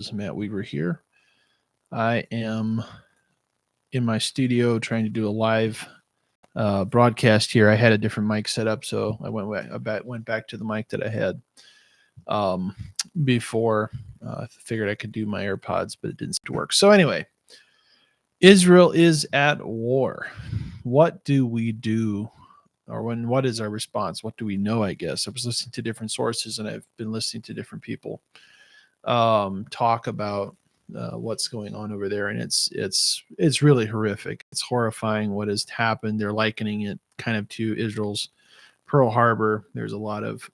is Matt Weaver here. I am in my studio trying to do a live broadcast here. I had a different mic set up, so I went back to the mic that I had um, before. I figured I could do my AirPods, but it didn't seem to work. So anyway, Israel is at war. What do we do? Or what is our response? What do we know? I guess I was listening to different sources, and I've been listening to different people talk about what's going on over there, and it's really horrific. It's horrifying what has happened. They're likening it kind of to Israel's Pearl Harbor. There's a lot of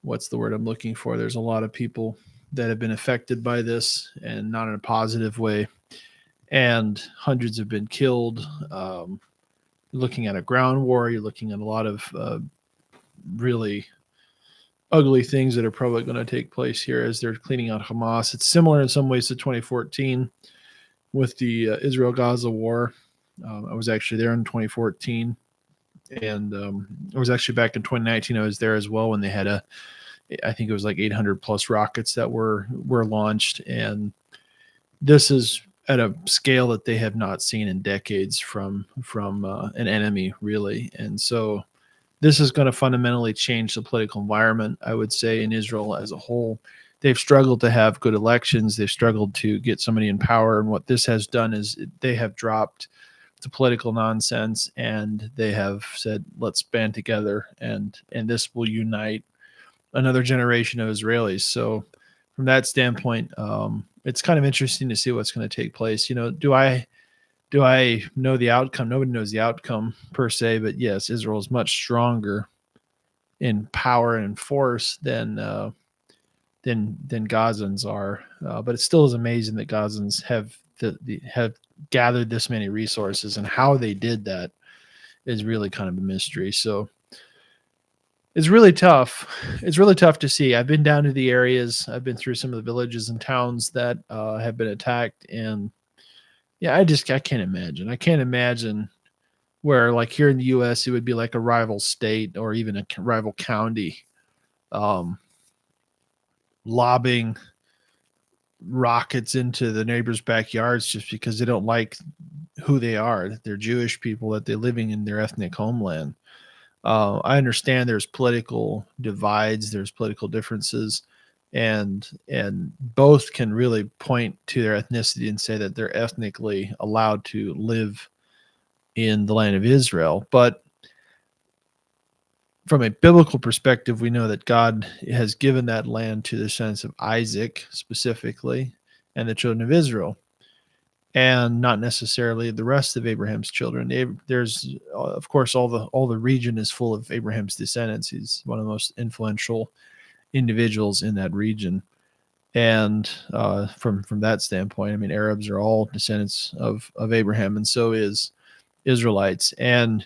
what's the word I'm looking for? There's a lot of people that have been affected by this, and not in a positive way. And hundreds have been killed. You're looking at a ground war. You're looking at a lot of really ugly things that are probably going to take place here as they're cleaning out Hamas. It's similar in some ways to 2014 with the Israel-Gaza war. I was actually there in 2014, and I was actually back in 2019. I was there as well when they had I think it was like 800 plus rockets that were launched, and this is at a scale that they have not seen in decades from an enemy, really. And so this is going to fundamentally change the political environment, I would say, in Israel as a whole. They've struggled to have good elections. They've struggled to get somebody in power. And what this has done is they have dropped the political nonsense, and they have said, let's band together, and this will unite another generation of Israelis. So from that standpoint, it's kind of interesting to see what's going to take place. Do I know the outcome? Nobody knows the outcome per se, but yes, Israel is much stronger in power and force than Gazans are. But it still is amazing that Gazans have gathered this many resources, and how they did that is really kind of a mystery. So it's really tough. It's really tough to see. I've been down to the areas. I've been through some of the villages and towns that have been attacked, and yeah, I can't imagine. I can't imagine where, like, here in the U.S., it would be like a rival state or even a rival county um, lobbing rockets into the neighbors' backyards just because they don't like who they are. That they're Jewish people, that they're living in their ethnic homeland. I understand there's political divides, there's political differences, and both can really point to their ethnicity and say that they're ethnically allowed to live in the land of Israel. But from a biblical perspective, we know that God has given that land to the descendants of Isaac specifically and the children of Israel, and not necessarily the rest of Abraham's children. There's, of course, all the region is full of Abraham's descendants. He's one of the most influential individuals in that region, and from that standpoint, I mean, Arabs are all descendants of Abraham, and so is Israelites. And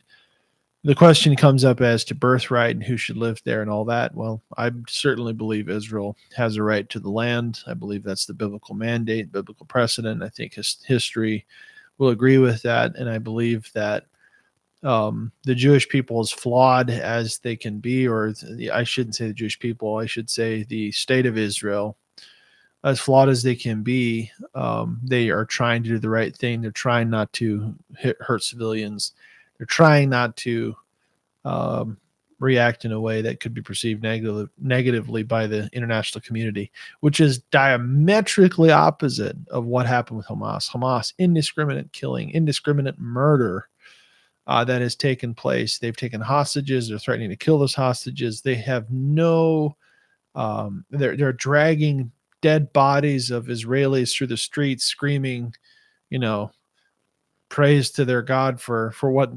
the question comes up as to birthright and who should live there and all that. Well, I certainly believe Israel has a right to the land. I believe that's the biblical mandate, biblical precedent. I think history will agree with that. And I believe that the Jewish people, as flawed as they can be, or I shouldn't say the Jewish people, I should say the state of Israel, as flawed as they can be, they are trying to do the right thing. They're trying not to hurt civilians. They're trying not to um, react in a way that could be perceived negatively by the international community, which is diametrically opposite of what happened with Hamas. Hamas, indiscriminate killing, indiscriminate murder that has taken place. They've taken hostages. They're threatening to kill those hostages. They have no. They're dragging dead bodies of Israelis through the streets, screaming, you know, praise to their God for what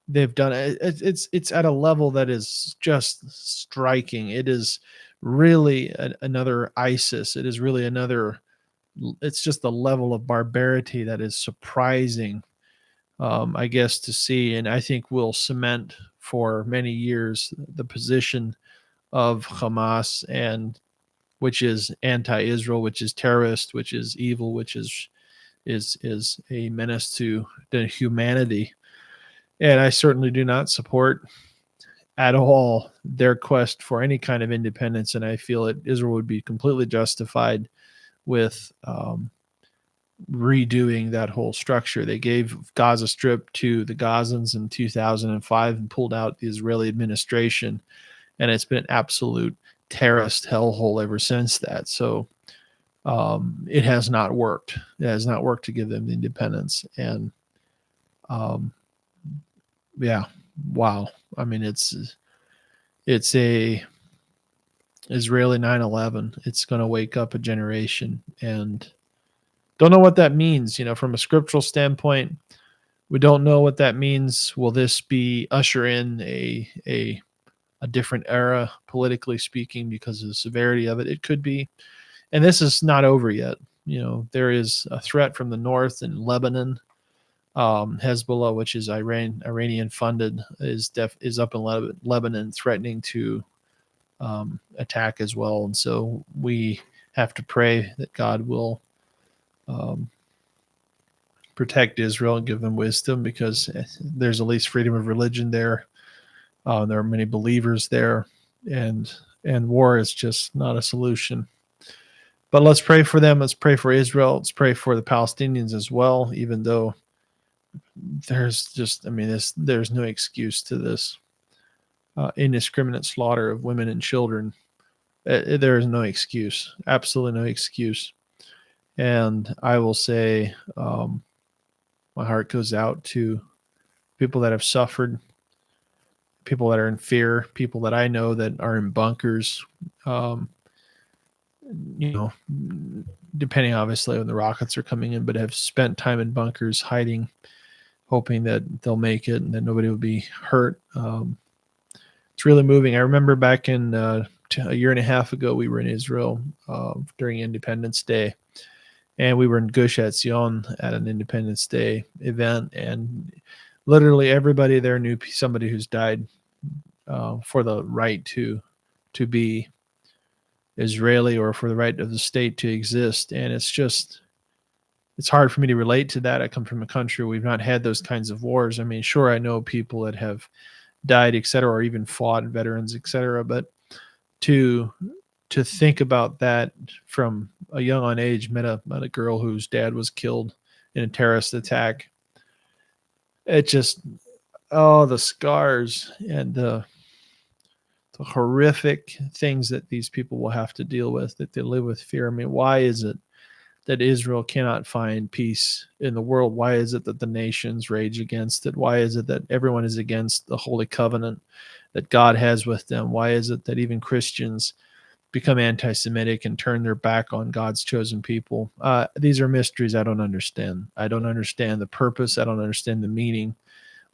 they've done. It's at a level that is just striking. It is really another ISIS. It is really another. It's just a level of barbarity that is surprising, I guess, to see, and I think will cement for many years the position of Hamas, and which is anti-Israel, which is terrorist, which is evil, which is a menace to the humanity. And I certainly do not support at all their quest for any kind of independence, and I feel that Israel would be completely justified with redoing that whole structure. They gave Gaza Strip to the Gazans in 2005 and pulled out the Israeli administration, and it's been an absolute terrorist hellhole ever since that. So it has not worked. It has not worked to give them independence. And um, yeah, wow. I mean, it's a Israeli 9/11. It's going to wake up a generation, and don't know what that means. From a scriptural standpoint, we don't know what that means. Will this be usher in a different era, politically speaking, because of the severity of it? It could be. And this is not over yet. There is a threat from the north in Lebanon. Hezbollah, which is Iranian funded, is up in Lebanon, threatening to attack as well. And so we have to pray that God will um, protect Israel and give them wisdom, because there's at least freedom of religion there. There are many believers there, and war is just not a solution. But let's pray for them. Let's pray for Israel. Let's pray for the Palestinians as well, even though there's no excuse to this indiscriminate slaughter of women and children. There is no excuse, absolutely no excuse. And I will say, my heart goes out to people that have suffered, people that are in fear, people that I know that are in bunkers, depending obviously when the rockets are coming in, but have spent time in bunkers hiding, hoping that they'll make it and that nobody will be hurt. It's really moving. I remember back in a year and a half ago, we were in Israel during Independence Day, and we were in Gush Etzion at an Independence Day event, and literally everybody there knew somebody who's died for the right to be Israeli, or for the right of the state to exist. And it's hard for me to relate to that. I come from a country where we've not had those kinds of wars. I mean, sure, I know people that have died, et cetera, or even fought, veterans, et cetera, but to think about that from a young on age, met a girl whose dad was killed in a terrorist attack. It just, the scars and the horrific things that these people will have to deal with, that they live with fear. I mean, why is it that Israel cannot find peace in the world? Why is it that the nations rage against it? Why is it that everyone is against the holy covenant that God has with them? Why is it that even Christians become anti-Semitic and turn their back on God's chosen people? These are mysteries I don't understand. I don't understand the purpose. I don't understand the meaning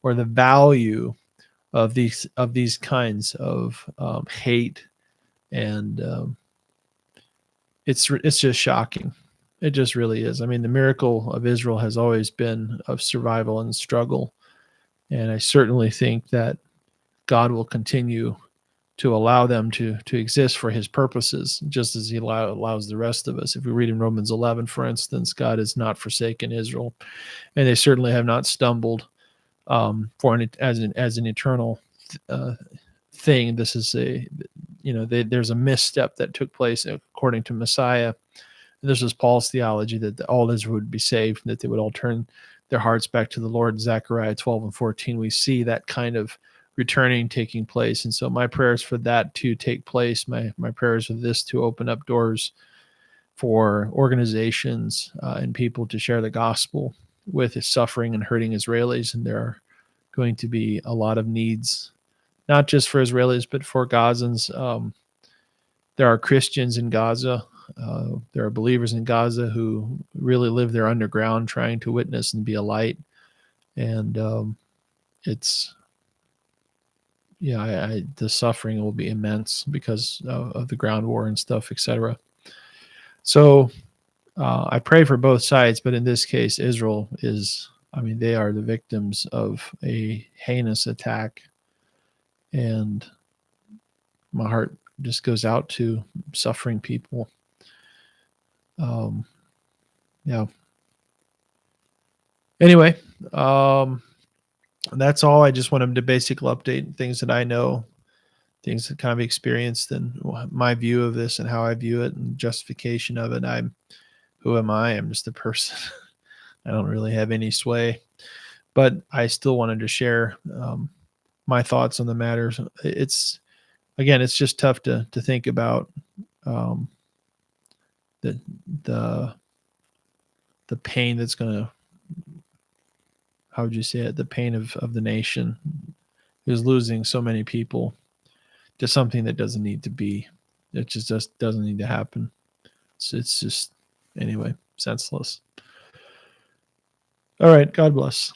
or the value of these kinds of hate, and it's just shocking. It just really is. I mean, the miracle of Israel has always been of survival and struggle, and I certainly think that God will continue to allow them to exist for His purposes, just as He allows the rest of us. If we read in Romans 11, for instance, God has not forsaken Israel, and they certainly have not stumbled as an eternal thing. This is there's a misstep that took place according to Messiah. This was Paul's theology that all Israel would be saved, that they would all turn their hearts back to the Lord. Zechariah 12 and 14, we see that kind of returning taking place. And so my prayers for that to take place, my prayers for this to open up doors for organizations and people to share the gospel with suffering and hurting Israelis. And there are going to be a lot of needs, not just for Israelis, but for Gazans. There are Christians in Gaza. There are believers in Gaza who really live there underground, trying to witness and be a light. And the suffering will be immense because of the ground war and stuff, etc. So I pray for both sides, but in this case, Israel they are the victims of a heinous attack, and my heart just goes out to suffering people. Yeah. Anyway, that's all. I just wanted to basically update things that I know, things that kind of experienced, and my view of this and how I view it and justification of it. Who am I? I'm just a person. I don't really have any sway, but I still wanted to share my thoughts on the matters. It's again, it's just tough to think about um, the the the pain that's going to, how would you say it, the pain of the nation who's losing so many people to something that doesn't need to be. It just doesn't need to happen. It's just, anyway, senseless. All right. God bless.